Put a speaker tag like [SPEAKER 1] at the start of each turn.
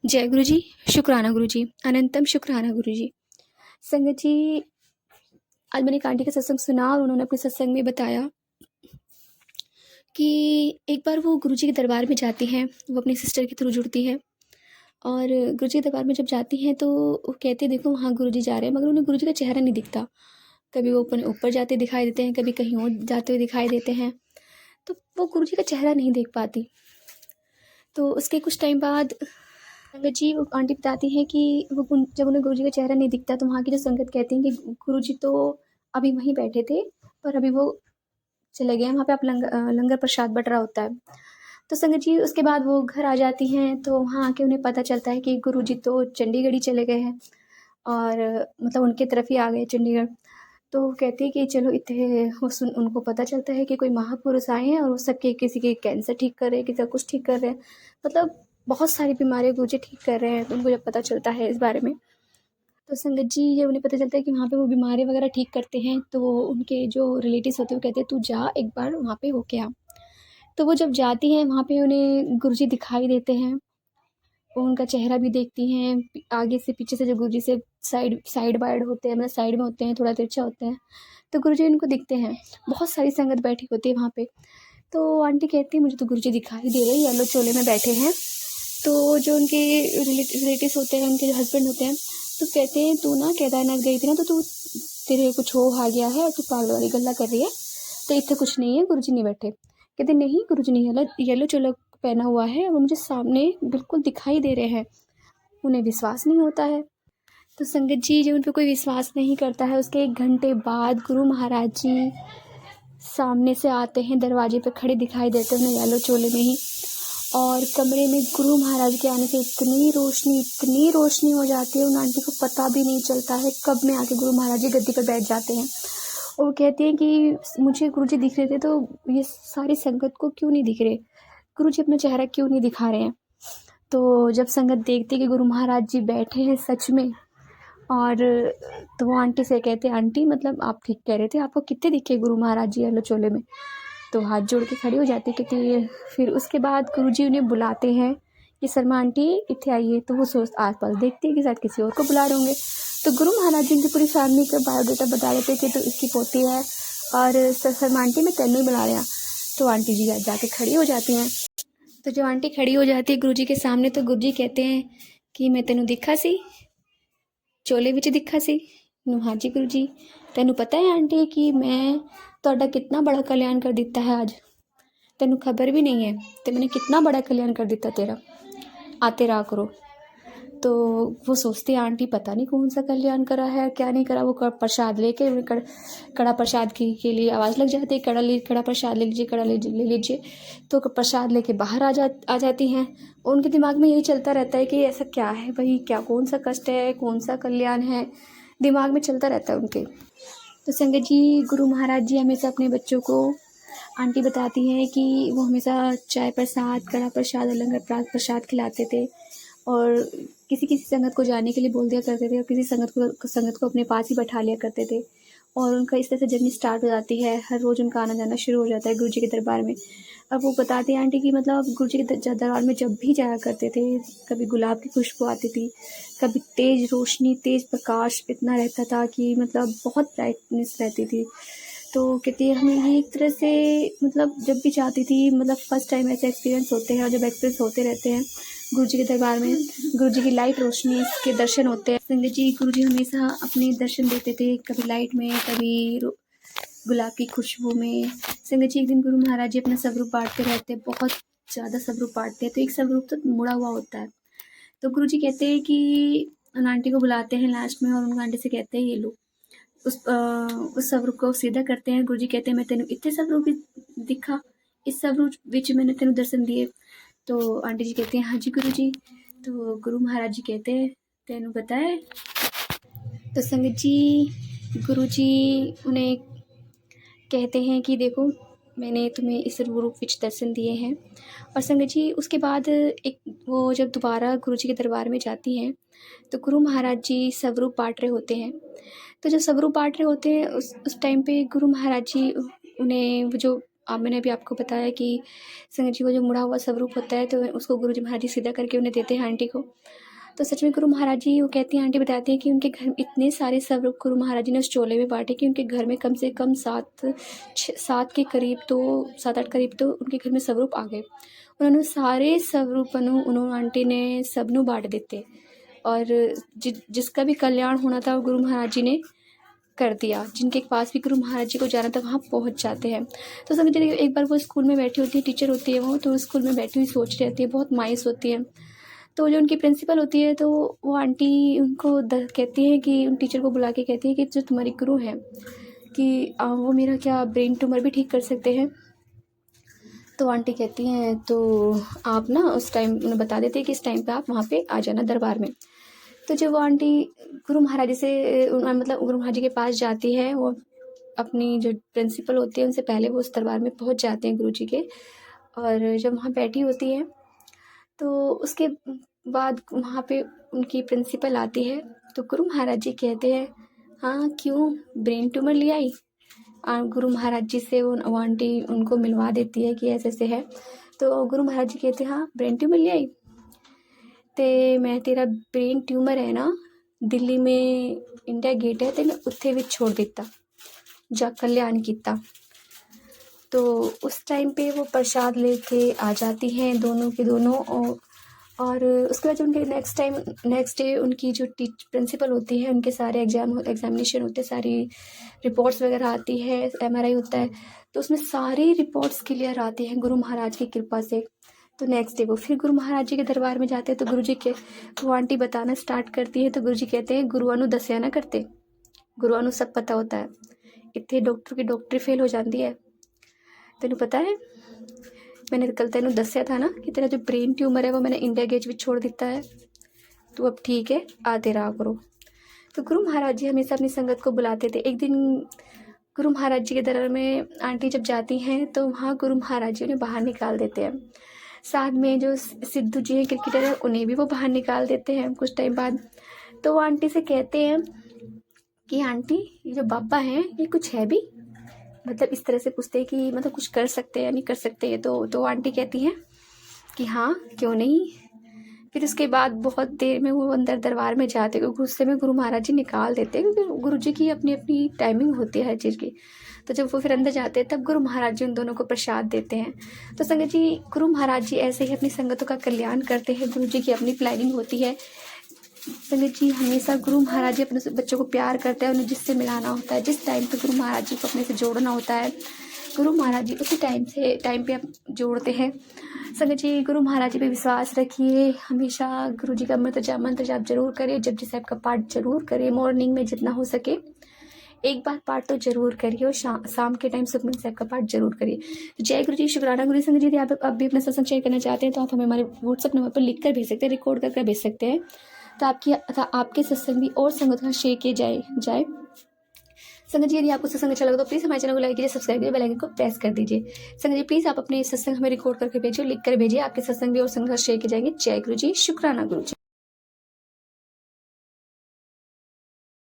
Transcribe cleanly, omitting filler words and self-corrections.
[SPEAKER 1] जय गुरु जी, शुक्राना गुरु जी, अनंतम शुक्राना गुरु जी। संगत जी, आज मैंने एक आंटी का सत्संग सुना और उन्होंने अपने सत्संग में बताया कि एक बार वो गुरु जी के दरबार में जाती हैं। वो अपनी सिस्टर के थ्रू जुड़ती है और गुरु जी के दरबार में जब जाती हैं तो वो कहते हैं देखो वहाँ गुरु जी जा रहे हैं, मगर उन्हें गुरु जी का चेहरा नहीं दिखता। कभी वो ऊपर ऊपर जाते दिखाई देते हैं, कभी कहीं और जाते हुए दिखाई देते हैं, तो वो गुरु जी का चेहरा नहीं देख पाती। तो उसके कुछ टाइम बाद संगत जी, वो आंटी बताती हैं कि जब उन्हें गुरुजी का चेहरा नहीं दिखता तो वहाँ की जो संगत कहती हैं कि गुरुजी तो अभी वहीं बैठे थे, पर अभी वो चले गए हैं, वहाँ पे आप लंगर प्रसाद बट रहा होता है। तो संगत जी उसके बाद वो घर आ जाती हैं, तो वहाँ आके उन्हें पता चलता है कि गुरुजी तो चंडीगढ़ ही चले गए हैं और मतलब उनके तरफ ही आ गए चंडीगढ़। तो वो कहती है कि चलो इतने उनको पता चलता है कि कोई महापुरुष आए हैं और वो सबके किसी के कैंसर ठीक कर रहे हैं, किसी का कुछ ठीक कर रहे हैं, मतलब बहुत सारी बीमारियाँ गुरुजी ठीक कर रहे हैं। तो उनको जब पता चलता है इस बारे में, तो संगत जी जब उन्हें पता चलता है कि वहाँ पे वो बीमारियाँ वगैरह ठीक करते हैं, तो वो उनके जो रिलेटिव्स होते हैं वो कहते हैं तू जा एक बार वहाँ पे होके आ। तो वो जब जाती हैं वहाँ पे उन्हें गुरुजी दिखाई देते हैं, वो उनका चेहरा भी देखती हैं, आगे से पीछे से जो गुरुजी से साइड साइड बाइड होते हैं, मतलब साइड में होते हैं, थोड़ा तिरछा होते हैं, तो गुरुजी उनको दिखते हैं। बहुत सारी संगत बैठी होती है वहाँ पे। तो आंटी कहती है मुझे तो गुरुजी दिखाई दे रहे हैं, येलो चोले में बैठे हैं। तो जो उनके रिलेटिव्स होते हैं, उनके जो हस्बैंड होते हैं, तो कहते हैं तू ना केदारनाथ गई थी ना, तो तू तेरे कुछ हो आ गया है और तू पागल वाली गल्ला कर रही है, तो इतने कुछ नहीं है, गुरुजी नहीं बैठे। कहते नहीं गुरुजी नहीं, येलो चोला पहना हुआ है, वो मुझे सामने बिल्कुल दिखाई दे रहे हैं। उन्हें विश्वास नहीं होता है। तो संगत जी जब उन पर कोई विश्वास नहीं करता है, उसके 1 घंटे बाद गुरु महाराज जी सामने से आते हैं, दरवाजे पे खड़े दिखाई देते हैं उन्हें येलो चोले में ही। और कमरे में गुरु महाराज के आने से इतनी रोशनी हो जाती है, उन आंटी को पता भी नहीं चलता है कब में आके गुरु महाराज जी गद्दी पर बैठ जाते हैं। और वो कहती हैं कि मुझे गुरु जी दिख रहे थे, तो ये सारी संगत को क्यों नहीं दिख रहे, गुरु जी अपना चेहरा क्यों नहीं दिखा रहे हैं। तो जब संगत देखती कि गुरु महाराज जी बैठे हैं सच में, और तो वो आंटी से कहते आंटी मतलब आप ठीक कह रहे थे, आपको कितने दिखे गुरु महाराज जी येलो चोले में। तो हाथ जोड़ के खड़ी हो जाती कहती। फिर उसके बाद गुरुजी उन्हें बुलाते हैं कि शर्मा आंटी इतने आइए। तो वो सोच आस पास देखती है कि शायद किसी और को बुला रहे होंगे। तो गुरु महाराज जी उनकी पूरी फैमिली का बायोडाटा बता देते कि तो इसकी पोती है और शर्मा आंटी मैं तेन ही बुला रहा। तो आंटी जी जाके खड़ी हो जाती हैं। तो जब आंटी खड़ी हो जाती है गुरु जी के सामने, तो गुरु जी कहते हैं कि मैं तेनों दिखा सी, चोले विच दिखा सी। हाँ जी गुरु जी, तेनों पता है आंटी कि मैं ਤੁਹਾਡਾ कितना बड़ा कल्याण कर दिता है आज, तेनों खबर भी नहीं है, तो मैंने कितना बड़ा कल्याण कर दिता तेरा, आते रहा करो। तो वो सोचते हैं आंटी पता नहीं कौन सा कल्याण करा है क्या नहीं करा। वो प्रसाद लेके कड़ा प्रसाद के लिए आवाज़ लग जाती है, कड़ा प्रसाद ले लीजिए, कड़ा ले लीजिए। तो प्रसाद लेके बाहर आ जाती हैं। उनके दिमाग में यही चलता रहता है कि ऐसा क्या है भाई, क्या कौन सा कष्ट है, कौन सा कल्याण है, दिमाग में चलता रहता है उनके। तो संगत जी गुरु महाराज जी हमेशा अपने बच्चों को, आंटी बताती हैं कि वो हमेशा चाय प्रसाद, कड़ा प्रसाद और लंगर प्रसाद खिलाते थे और किसी किसी संगत को जाने के लिए बोल दिया करते थे और किसी संगत को अपने पास ही बैठा लिया करते थे। और उनका इस तरह से जर्नी स्टार्ट हो जाती है, हर रोज़ उनका आना जाना शुरू हो जाता है गुरु जी के दरबार में। अब वो बताते हैं आंटी कि मतलब गुरु जी के दरबार में जब भी जाया करते थे, कभी गुलाब की खुशबू आती थी, कभी तेज़ रोशनी, तेज़ प्रकाश इतना रहता था कि मतलब बहुत ब्राइटनेस रहती थी। तो कहती है हमें ये एक तरह से मतलब जब भी चाहती थी, मतलब फर्स्ट टाइम ऐसे एक्सपीरियंस होते हैं और जब एक्सपीरियंस होते रहते हैं गुरु जी के दरबार में, गुरु जी की लाइट रोशनी के दर्शन होते हैं। संगत जी गुरु जी हमेशा अपने दर्शन देते थे, कभी लाइट में, कभी गुलाब की खुशबू में। संगत जी एक दिन गुरु महाराज जी अपना स्वरूप बांटते रहते हैं, बहुत ज़्यादा स्वरूप बांटते हैं, तो एक स्वरूप तो मुड़ा हुआ होता है। तो गुरु जी कहते हैं कि उन आंटी को बुलाते हैं लास्ट में और उन आंटी से कहते हैं ये लो उस स्वरूप को सीधा करते हैं। गुरु जी कहते हैं मैं तेन इतने स्वरूप दिखा, इस स्वरूप विच मैंने तेन दर्शन दिए। तो आंटी जी कहते हैं हाँ जी गुरु जी। तो गुरु महाराज जी कहते हैं तेनू पता है। तो संगत जी गुरु जी उन्हें कहते हैं कि देखो मैंने तुम्हें इस रूप विच दर्शन दिए हैं। और संगत जी उसके बाद एक वो जब दोबारा गुरु जी के दरबार में जाती हैं, तो गुरु महाराज जी स्वरूप बांट रहे होते हैं। तो जब स्वरूप बांट रहे होते हैं उस टाइम पे गुरु महाराज जी उन्हें वो जो मैंने अभी आपको बताया कि संगत जी वो जो मुड़ा हुआ स्वरूप होता है तो उसको गुरुजी महाराज जी सीधा करके उन्हें देते हैं आंटी को। तो सच में गुरु महाराज जी वो कहती हैं, आंटी बताती हैं कि उनके घर में इतने सारे स्वरूप गुरु महाराज जी ने उस चोले में बांटे कि उनके घर में कम से कम 7 के करीब तो 7-8 करीब तो उनके घर में स्वरूप आ गए। उन्होंने सारे स्वरूप उन्होंने आंटी ने सबनों बांट देते और जिसका भी कल्याण होना था वो गुरु महाराज जी ने कर दिया। जिनके पास भी गुरु महाराज जी को जाना था वहाँ पहुँच जाते हैं। तो समझिए एक बार वो स्कूल में बैठी होती है, टीचर होती है वो, तो स्कूल में बैठी हुई सोच रहती है, बहुत मायूस होती है। तो जो उनकी प्रिंसिपल होती है तो वो आंटी उनको कहती है कि उन टीचर को बुला के कहती है कि जो तुम्हारी गुरु हैं कि वो मेरा क्या ब्रेन ट्यूमर भी ठीक कर सकते हैं। तो आंटी कहती हैं तो आप ना उस टाइम उन्हें बता देते हैं कि इस टाइम पे आप वहाँ पे आ जाना दरबार में। तो जब वो आंटी गुरु महाराज जी से मतलब गुरु महाराज जी के पास जाती है, वो अपनी जो प्रिंसिपल होती है उनसे पहले वो उस दरबार में पहुँच जाते हैं गुरु जी के। और जब वहाँ बैठी होती है तो उसके बाद वहाँ पे उनकी प्रिंसिपल आती है तो गुरु महाराज जी कहते हैं, हाँ क्यों ब्रेन ट्यूमर ले आई। गुरु महाराज जी से वो आंटी उनको मिलवा देती है कि ऐसे ऐसे है। तो गुरु महाराज जी कहते हैं, हाँ ब्रेन ट्यूमर ले आई ते मैं तेरा ब्रेन ट्यूमर है ना दिल्ली में इंडिया गेट है ते मैं उत्थे भी छोड़ देता जा कल्याण किता। तो उस टाइम पे वो प्रसाद लेके आ जाती हैं दोनों के दोनों। और उसके बाद जब उनके नेक्स्ट डे उनकी जो प्रिंसिपल होती है उनके सारे एग्जामिनेशन होते हैं, सारी रिपोर्ट्स वगैरह आती है, MRI होता है, तो उसमें सारी रिपोर्ट्स क्लियर आती हैं गुरु महाराज की कृपा से। तो नेक्स्ट डे वो फिर गुरु महाराज जी के दरबार में जाते हैं। तो गुरु जी के वो आंटी बताना स्टार्ट करती है तो गुरु जी कहते हैं, गुरुआनु दसिया ना करते, गुरुआनु सब पता होता है, इतने डॉक्टर की डॉक्टरी फेल हो जाती है, तेनू पता है मैंने कल तेनू दसिया था ना कि तेरा जो ब्रेन ट्यूमर है वो मैंने इंडिया गेट भी छोड़ दिता है, तू अब ठीक है आते रहा करो। तो गुरु महाराज जी हमेशा अपनी संगत को बुलाते थे। एक दिन गुरु महाराज जी के दरबार में आंटी जब जाती हैं तो वहाँ गुरु महाराज जी उन्हें बाहर निकाल देते हैं। साथ में जो सिद्धू जी हैं क्रिकेटर हैं उन्हें भी वो बाहर निकाल देते हैं कुछ टाइम बाद। तो वो आंटी से कहते हैं कि आंटी ये जो बाबा हैं ये कुछ है भी, मतलब इस तरह से पूछते हैं कि मतलब कुछ कर सकते हैं या नहीं कर सकते हैं। तो आंटी कहती हैं कि हाँ क्यों नहीं। फिर उसके बाद बहुत देर में वो अंदर दरबार में जाते हैं, गुस्से में गुरु महाराज जी निकाल देते हैं क्योंकि गुरु जी की अपनी अपनी टाइमिंग होती है हर चीज़ की। तो जब वो फिर अंदर जाते हैं तब गुरु महाराज जी उन दोनों को प्रसाद देते हैं। तो संगत जी गुरु महाराज जी ऐसे ही अपनी संगतों का कल्याण करते हैं, गुरु जी की अपनी प्लानिंग होती है। संगत जी हमेशा गुरु महाराज जी अपने बच्चों को प्यार करते हैं, उन्हें जिससे मिलाना होता है, जिस टाइम पे गुरु महाराज जी को अपने से जोड़ना होता है गुरु महाराज जी उसी टाइम पे जोड़ते हैं। संगत जी गुरु महाराज जी पे विश्वास रखिए, हमेशा गुरु जी का मंत्र जाप जरूर करिए, जपजी साहब का पाठ जरूर करिए, मॉर्निंग में जितना हो सके एक बार पाठ तो जरूर करिए और शाम के टाइम सुखमनी साहब का पाठ जरूर करिए। तो जय गुरु जी, शुक्राना गुरु। संगत जी यदि आप भी अपना सत्संग शेयर करना चाहते हैं तो आप हमें हमारे व्हाट्सएप नंबर पर लिख कर भेज सकते हैं, रिकॉर्ड करके भेज सकते हैं, तो आपके सत्संग भी और संगत का शेयर किए जाए। संगत जी यदि आपको सत्संग अच्छा लगा तो प्लीज़ हमारे चैनल को लाइक कीजिए, सब्सक्राइब कीजिए, बेल आइकन को प्रेस कर दीजिए। संगत जी प्लीज़ आप अपने सत्संग हमें रिकॉर्ड करके भेजिए, लिख कर भेजिए, आपके सत्संग भी और संगत का शेयर किए जाएंगे। जय गुरु जी, शुक्राना गुरु जी।